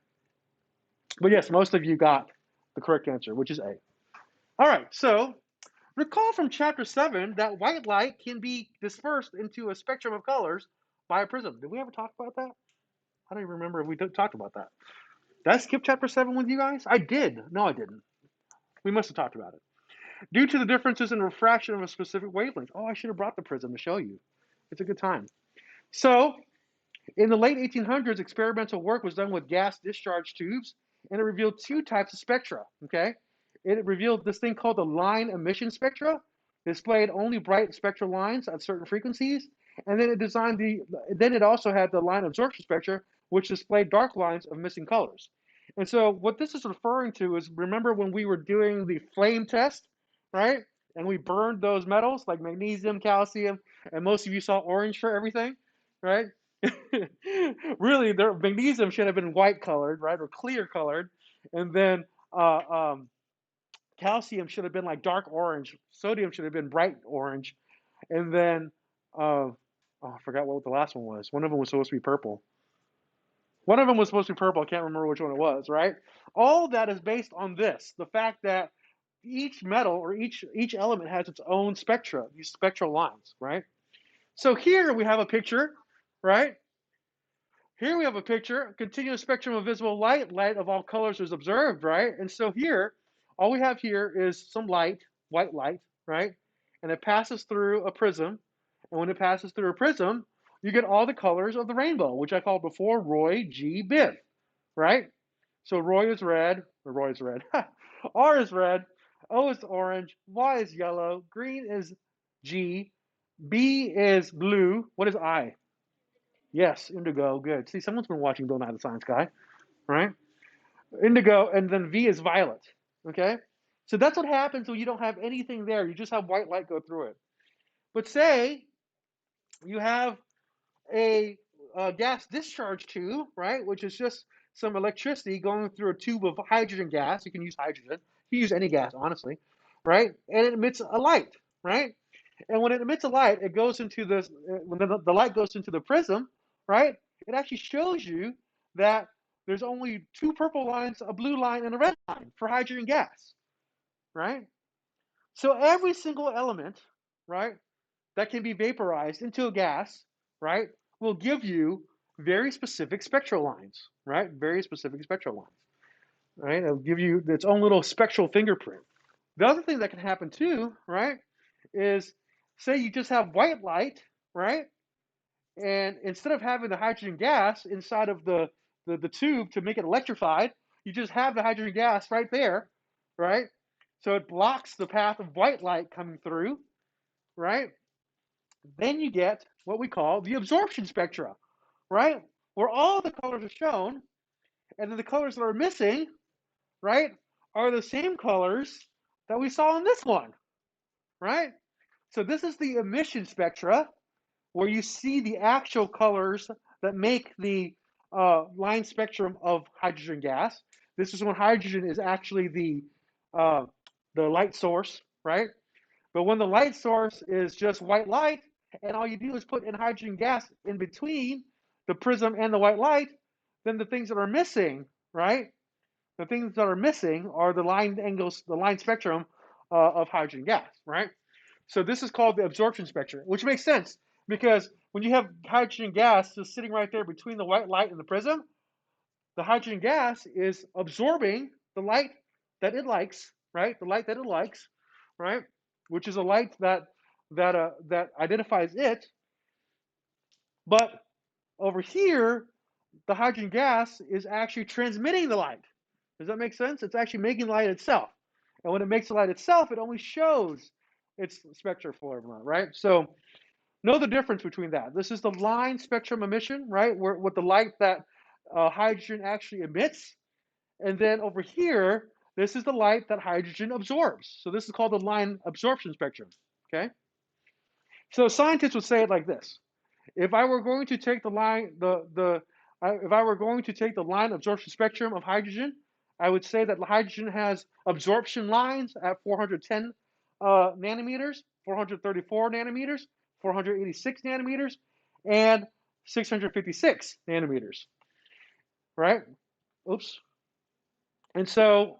S1: But yes, most of you got the correct answer, which is A. All right, so recall from chapter 7 that white light can be dispersed into a spectrum of colors by a prism. Did we ever talk about that? I don't even remember if we talked about that. Did I skip chapter 7 with you guys? I did. No, I didn't. We must have talked about it. Due to the differences in refraction of a specific wavelength. Oh, I should have brought the prism to show you. It's a good time. So, in the late 1800s, experimental work was done with gas discharge tubes, and it revealed two types of spectra. Okay, it revealed this thing called the line emission spectra, displayed only bright spectral lines at certain frequencies, and then it designed the. Then it also had the line absorption spectra, which displayed dark lines of missing colors. And so, what this is referring to is remember when we were doing the flame test, right? And we burned those metals like magnesium, calcium, and most of you saw orange for everything, right? Really, their magnesium should have been white colored, right, or clear colored, and then calcium should have been like dark orange. Sodium should have been bright orange, and then I forgot what the last one was. One of them was supposed to be purple. One of them was supposed to be purple. I can't remember which one it was. Right? All that is based on this: the fact that each metal or each element has its own spectra, these spectral lines. Right? So here we have a picture, right? Here we have a picture, a continuous spectrum of visible light. Light of all colors is observed, right? And so here, all we have here is some light, white light, right? And it passes through a prism. And when it passes through a prism, you get all the colors of the rainbow, which I called before Roy G. Biv, right? So Roy is red, or Roy is red. R is red, O is orange, Y is yellow, green is G, B is blue. What is I? Yes, indigo. Good. See, someone's been watching Bill Nye the Science Guy, right? Indigo, and then V is violet. Okay? So that's what happens when you don't have anything there. You just have white light go through it. But say you have a gas discharge tube, right? Which is just some electricity going through a tube of hydrogen gas. You can use hydrogen. You can use any gas, honestly, right? And it emits a light, right? And when it emits a light, it goes into this. When the light goes into the prism, right? It actually shows you that there's only two purple lines, a blue line, and a red line for hydrogen gas, right? So every single element, right, that can be vaporized into a gas, right, will give you very specific spectral lines, right? Very specific spectral lines, right? It'll give you its own little spectral fingerprint. The other thing that can happen too, right, is say you just have white light, right? And instead of having the hydrogen gas inside of the tube to make it electrified, you just have the hydrogen gas right there, right? So it blocks the path of white light coming through, right? Then you get what we call the absorption spectra, right? Where all the colors are shown, and then the colors that are missing, right, are the same colors that we saw in this one, right? So this is the emission spectra, where you see the actual colors that make the line spectrum of hydrogen gas. This is when hydrogen is actually the light source, right? But when the light source is just white light, and all you do is put in hydrogen gas in between the prism and the white light, then the things that are missing, right? The things that are missing are the line angles, the line spectrum of hydrogen gas, right? So this is called the absorption spectrum, which makes sense because when you have hydrogen gas just sitting right there between the white light and the prism, the hydrogen gas is absorbing the light that it likes, right? The light that it likes, right? Which is a light that identifies it. But over here, the hydrogen gas is actually transmitting the light. Does that make sense? It's actually making the light itself. And when it makes the light itself, it only shows its spectrum for right? So know the difference between that. This is the line spectrum emission, right? Where with the light that hydrogen actually emits. And then over here, this is the light that hydrogen absorbs. So this is called the line absorption spectrum, okay? So scientists would say it like this. If I were going to take if I were going to take the line absorption spectrum of hydrogen, I would say that hydrogen has absorption lines at 410 nanometers, 434 nanometers, 486 nanometers, and 656 nanometers, right? Oops. And so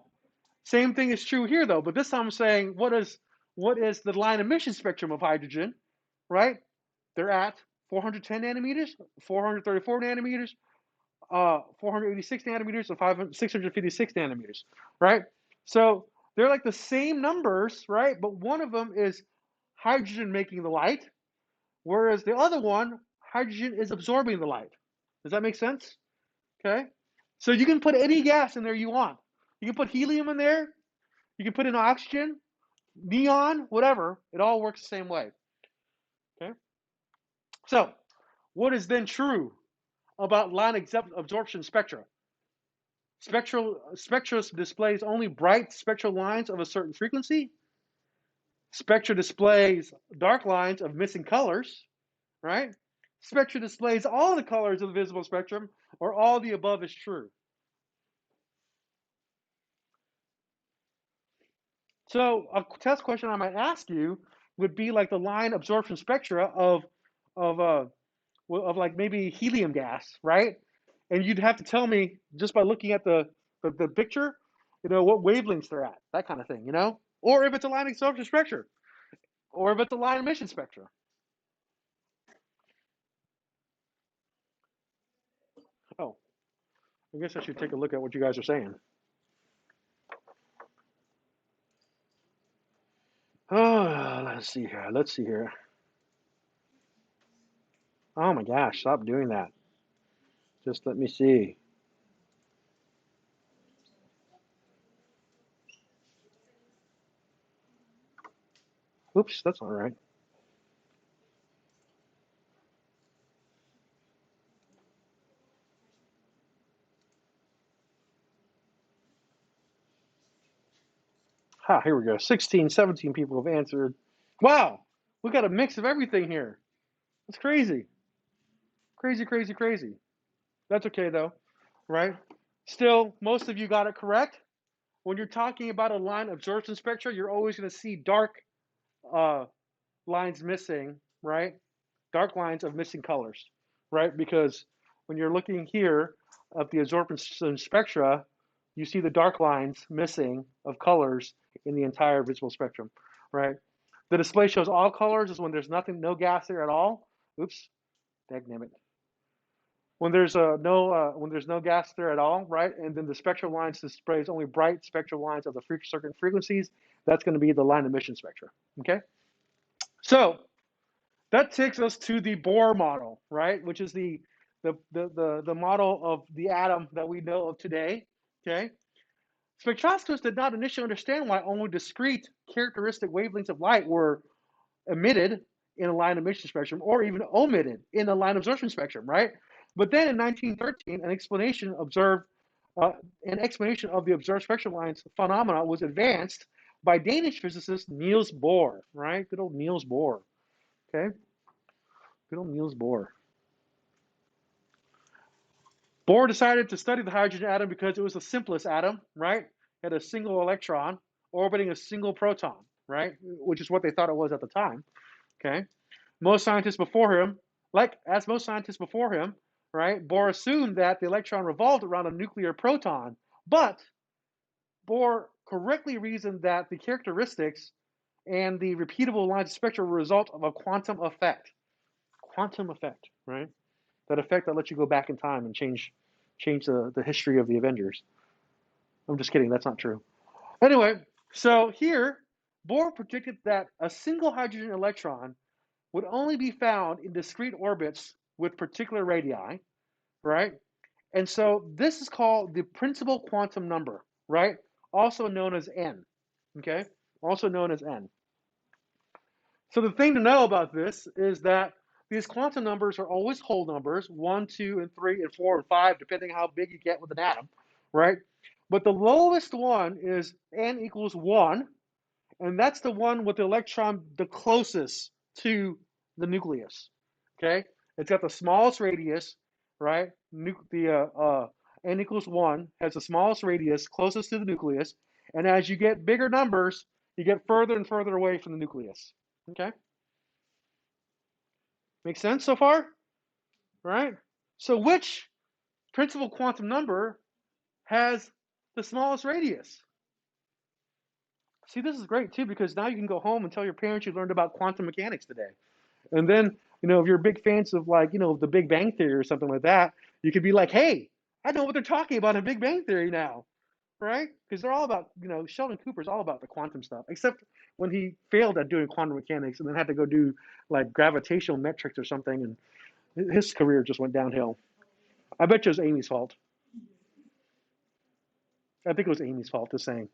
S1: same thing is true here though, but this time I'm saying what is the line emission spectrum of hydrogen, right? They're at 410 nanometers, 434 nanometers, 486 nanometers, and 656 nanometers, right? So they're like the same numbers, right? But one of them is hydrogen making the light, whereas the other one, hydrogen is absorbing the light. Does that make sense? Okay. So you can put any gas in there you want. You can put helium in there. You can put in oxygen, neon, whatever. It all works the same way. Okay. So what is then true about line absorption spectra? Spectra displays only bright spectral lines of a certain frequency. Spectra displays dark lines of missing colors, right? Spectra displays all the colors of the visible spectrum, or all the above is true. So a test question I might ask you would be like the line absorption spectra of like maybe helium gas, right? And you'd have to tell me just by looking at the picture, what wavelengths they're at, that kind of thing, or if it's a line absorption spectra, or if it's a line emission spectra. Oh, I guess I should take a look at what you guys are saying. Oh, let's see here. Let's see here. Oh my gosh, stop doing that. Just let me see. Oops, that's all right. Ha, here we go. 16, 17 people have answered. Wow, we got a mix of everything here. That's crazy. Crazy, crazy, crazy. That's okay though, right? Still, most of you got it correct. When you're talking about a line absorption spectra, you're always going to see dark uh, lines missing, right? Dark lines of missing colors, right? Because when you're looking here at the absorption spectra, you see the dark lines missing of colors in the entire visible spectrum, right? The display shows all colors is when there's no gas there at all. Oops, dang it. When there's no gas there at all, right? And then the spectral lines displays only bright spectral lines of the certain frequencies. That's going to be the line emission spectra. Okay, so that takes us to the Bohr model, right? Which is the model of the atom that we know of today. Okay, spectroscopists did not initially understand why only discrete characteristic wavelengths of light were emitted in a line emission spectrum or even omitted in a line absorption spectrum, right? But then in 1913, an explanation of the observed spectral lines phenomena was advanced by Danish physicist Niels Bohr, right? Good old Niels Bohr, okay? Good old Niels Bohr. Bohr decided to study the hydrogen atom because it was the simplest atom, right? It had a single electron orbiting a single proton, right? Which is what they thought it was at the time, okay? Most scientists before him, right, Bohr assumed that the electron revolved around a nuclear proton, but Bohr correctly reasoned that the characteristics and the repeatable lines of spectra were a result of a quantum effect. quantum effect, right? That effect that lets you go back in time and change the history of the Avengers. I'm just kidding. That's not true. Anyway, so here, Bohr predicted that a single hydrogen electron would only be found in discrete orbits with particular radii, right? And so this is called the principal quantum number, right? Also known as n, okay? Also known as n. So the thing to know about this is that these quantum numbers are always whole numbers, 1, 2, and 3, and 4, and 5, depending how big you get with an atom, right? But the lowest one is n equals 1, and that's the one with the electron the closest to the nucleus, okay? It's got the smallest radius, right? N equals 1 has the smallest radius closest to the nucleus, and as you get bigger numbers, you get further and further away from the nucleus, okay? Make sense so far? Right? So which principal quantum number has the smallest radius? See, this is great too, because now you can go home and tell your parents you learned about quantum mechanics today. And then, if you're big fans of the Big Bang Theory or something like that, you could be like, hey, I know what they're talking about in Big Bang Theory now, right? Because they're all about, Sheldon Cooper's all about the quantum stuff, except when he failed at doing quantum mechanics and then had to go do like gravitational metrics or something, and his career just went downhill. I bet you it was Amy's fault. I think it was Amy's fault, just saying,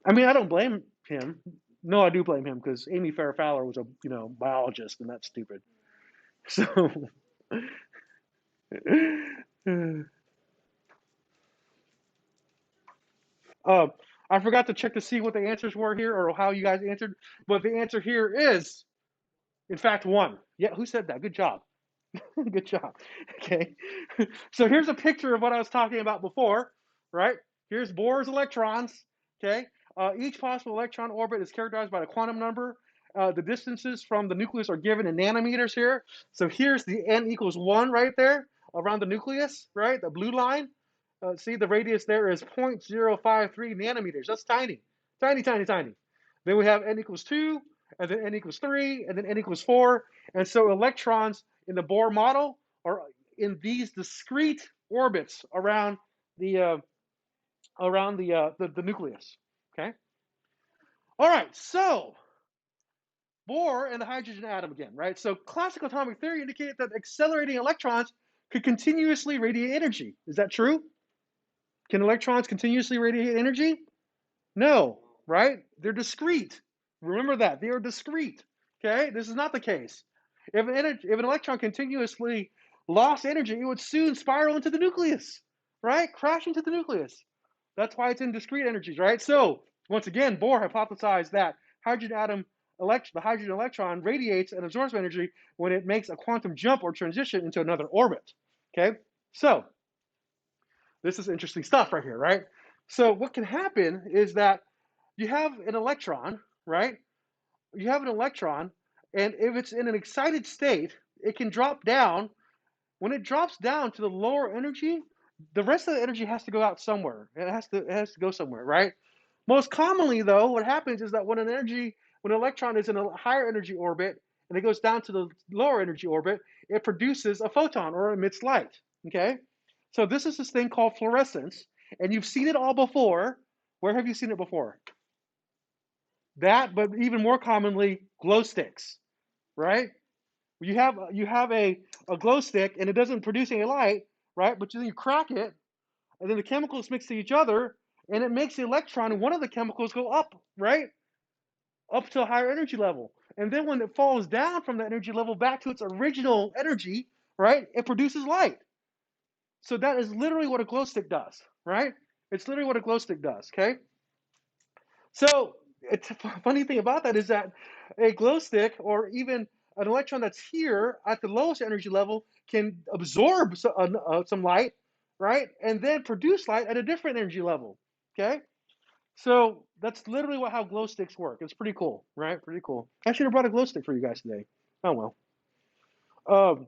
S1: I mean, I don't blame him. No, I do blame him because Amy Farrah Fowler was a biologist, and that's stupid. So, I forgot to check to see what the answers were here or how you guys answered, but the answer here is, in fact, 1. Yeah, who said that? Good job. Good job. Okay. So here's a picture of what I was talking about before, right? Here's Bohr's electrons. Okay. Each possible electron orbit is characterized by the quantum number. The distances from the nucleus are given in nanometers here. So here's the n equals 1 right there around the nucleus, right? The blue line. See, the radius there is 0.053 nanometers. That's tiny. Tiny, tiny, tiny. Then we have n equals 2, and then n equals 3, and then n equals 4. And so electrons in the Bohr model are in these discrete orbits around the nucleus. Okay. All right. So Bohr and the hydrogen atom again, right? So classical atomic theory indicated that accelerating electrons could continuously radiate energy. Is that true? Can electrons continuously radiate energy? No, right? They're discrete. Remember that. They are discrete. Okay? This is not the case. If an electron continuously lost energy, it would soon spiral into the nucleus, right? Crash into the nucleus. That's why it's in discrete energies, right? So, once again, Bohr hypothesized that the hydrogen electron radiates and absorbs energy when it makes a quantum jump or transition into another orbit. Okay? So, this is interesting stuff right here, right? So, what can happen is that you have an electron, right? You have an electron, and if it's in an excited state, it can drop down. When it drops down to the lower energy, the rest of the energy has to go out somewhere. It has to go somewhere, right? Most commonly, though, what happens is that when an electron is in a higher energy orbit and it goes down to the lower energy orbit, it produces a photon or emits light. Okay, so this is this thing called fluorescence, and you've seen it all before. Where have you seen it before? That, but even more commonly, glow sticks, right? You have a glow stick and it doesn't produce any light, right? But then you crack it, and then the chemicals mix to each other, and it makes the electron in one of the chemicals go up, right? Up to a higher energy level. And then when it falls down from the energy level back to its original energy, right, it produces light. So that is literally what a glow stick does, right? It's literally what a glow stick does, okay? So it's a funny thing about that is that a glow stick or even an electron that's here at the lowest energy level can absorb some light, right? And then produce light at a different energy level, okay? So that's literally how glow sticks work. It's pretty cool, right? Pretty cool. I should have brought a glow stick for you guys today. Oh well.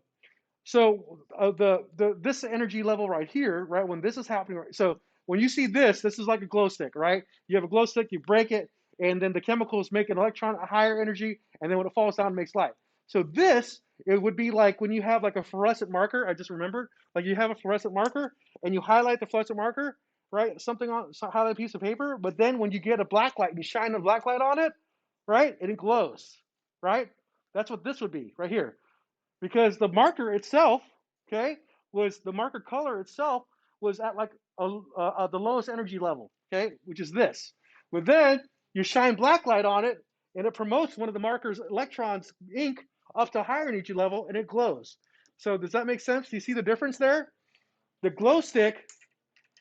S1: This energy level right here, right? When this is happening, so when you see this is like a glow stick, right? You have a glow stick, you break it, and then the chemicals make an electron a higher energy, and then when it falls down, it makes light. So this, it would be like when you have like a fluorescent marker. I just remembered, like you have a fluorescent marker, and you highlight the fluorescent marker, right? Something on highlight a piece of paper, but then when you get a black light, you shine a black light on it, right? And it glows, right? That's what this would be right here, because the marker itself, okay, was the marker color itself was at like the lowest energy level, okay, which is this. But then you shine black light on it, and it promotes one of the marker's electrons, ink, up to a higher energy level, and it glows. So does that make sense? Do you see the difference there? The glow stick,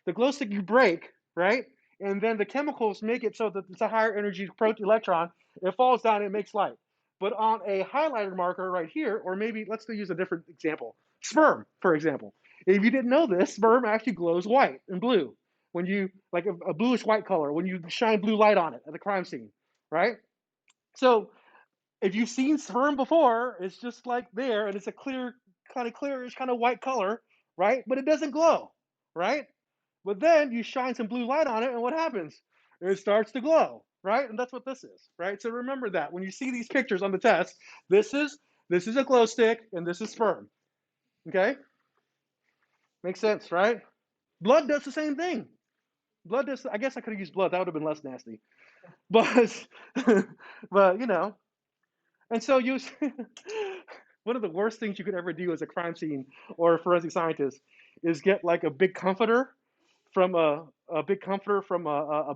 S1: you break, right? And then the chemicals make it so that it's a higher energy protein electron. It falls down, it makes light. But on a highlighted marker right here, or maybe let's use a different example, sperm, for example. If you didn't know this, sperm actually glows white and blue when you, like a bluish white color, when you shine blue light on it at the crime scene, right? So if you've seen sperm before, it's just like there, and it's a clear, kind of clearish, kind of white color, right? But it doesn't glow, right? But then you shine some blue light on it, and what happens? It starts to glow, right? And that's what this is, right? So remember that when you see these pictures on the test, this is a glow stick, and this is sperm. Okay, makes sense, right? Blood does the same thing. Blood does. I guess I could have used blood. That would have been less nasty. But but and so you. One of the worst things you could ever do as a crime scene or a forensic scientist is get like a big comforter from a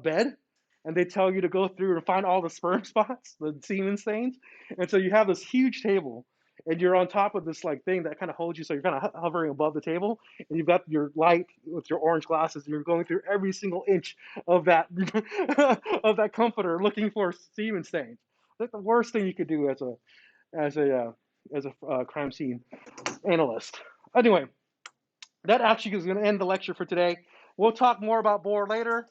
S1: bed, and they tell you to go through and find all the sperm spots, the semen stains, and so you have this huge table, and you're on top of this like thing that kind of holds you, so you're kind of hovering above the table, and you've got your light with your orange glasses, and you're going through every single inch of that of that comforter looking for semen stains. That's the worst thing you could do as a crime scene analyst. Anyway, that actually is going to end the lecture for today. We'll talk more about Bohr later.